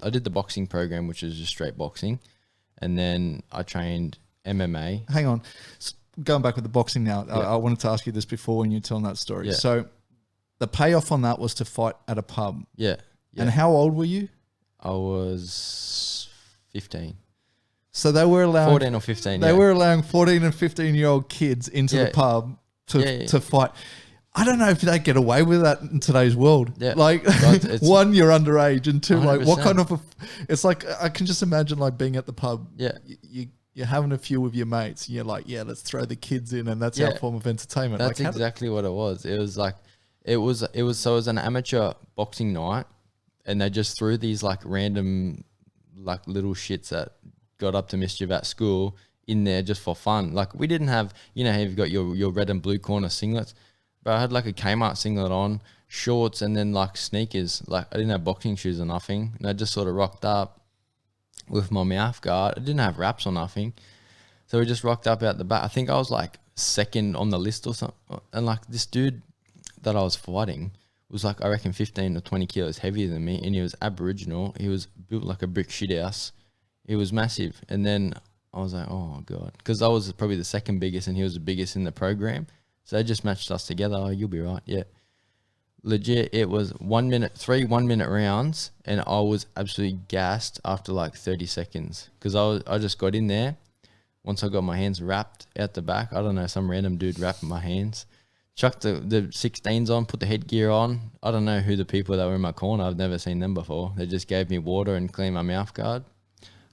I did the boxing program, which is just straight boxing, and then I trained MMA. Hang on. Going back with the boxing now, Yeah. I wanted to ask you this before when you were telling that story. Yeah. So the payoff on that was to fight at a pub. Yeah. And how old were you? I was 15. So they were allowing 14 or 15. They were allowing 14 and 15-year-old kids into the pub to fight. I don't know if they get away with that in today's world. Yeah. Like, one, you're underage, and two, 100%. Like, what kind of it's like, I can just imagine like being at the pub. Yeah. You're having a few with your mates. And you're like, yeah, let's throw the kids in, and that's our form of entertainment. That's like, exactly what it was. It was like, it was an amateur boxing night, and they just threw these like random like little shits that got up to mischief at school in there just for fun. Like, we didn't have, you know how you've got your red and blue corner singlets, but I had like a Kmart singlet on, shorts, and then like sneakers. Like, I didn't have boxing shoes or nothing, and I just sort of rocked up with my mouth guard. I didn't have wraps or nothing, so we just rocked up out the back. I think I was like second on the list or something, and like this dude that I was fighting was like, I reckon 15 or 20 kilos heavier than me, and he was Aboriginal. He was built like a brick shithouse. He was massive. And then I was like, oh God, because I was probably the second biggest and he was the biggest in the program. So they just matched us together. Oh, you'll be right. Yeah. Legit, it was 1 minute, 3 1-minute rounds, and I was absolutely gassed after like 30 seconds because I just got in there. Once I got my hands wrapped out the back, I don't know, some random dude wrapped my hands, chucked the 16s on, put the headgear on. I don't know who the people that were in my corner, I've never seen them before. They just gave me water and cleaned my mouth guard.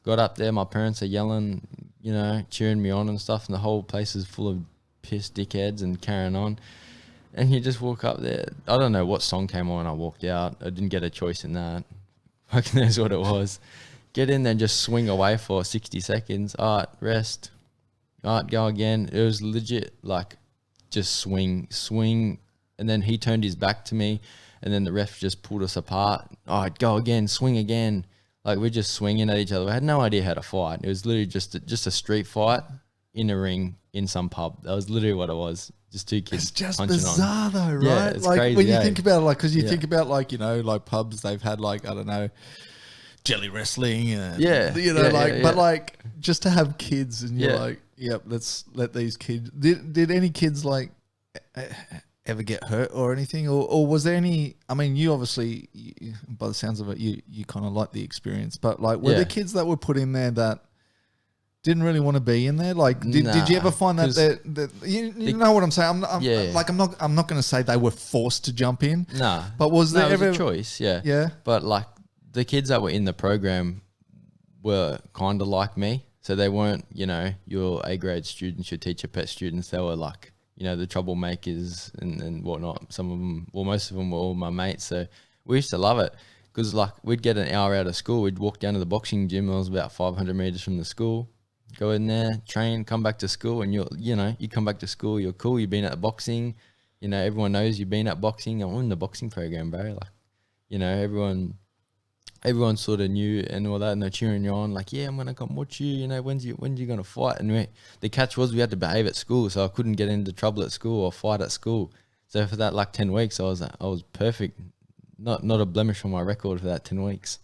Got up there, my parents are yelling, you know, cheering me on and stuff, and the whole place is full of pissed dickheads and carrying on. And you just walk up there. I don't know what song came on. I walked out. I didn't get a choice in that. Fucking knows what it was. Get in there and just swing away for 60 seconds. All right, rest. All right, go again. It was legit like just swing. And then he turned his back to me, and then the ref just pulled us apart. All right, go again, swing again. Like, we're just swinging at each other. I had no idea how to fight. It was literally just a street fight in a ring in some pub. That was literally what it was. Just two kids. It's just punching bizarre on. though, right? Yeah, it's like crazy, when you think about it, like, because you think about like, you know, like pubs, they've had like, I don't know, jelly wrestling and you know, but like just to have kids and you're like, yep, let's let these kids. Did any kids like ever get hurt or anything, or was there any? I mean, you obviously, by the sounds of it, you kind of like the experience, but like, were there kids that were put in there that didn't really want to be in there? Like, did you ever find that you know what I'm saying? I'm not going to say they were forced to jump in. Nah, but was there ever a choice? Yeah, yeah. But like the kids that were in the program were kind of like me, so they weren't, you know, your A grade students, your teacher pet students. They were like, you know, the troublemakers and whatnot. Some of them, well, most of them were all my mates. So we used to love it because like we'd get an hour out of school. We'd walk down to the boxing gym. It was about 500 meters from the school. Go in there, train, come back to school, and you come back to school, you're cool. You've been at boxing, you know, everyone knows you've been at boxing. I'm in the boxing program, bro. Like, you know, everyone sort of knew and all that, and they're cheering you on, like, yeah, I'm gonna come watch you. You know, when you gonna fight? And the catch was we had to behave at school, so I couldn't get into trouble at school or fight at school. So for that like 10 weeks, I was perfect. Not a blemish on my record for that 10 weeks.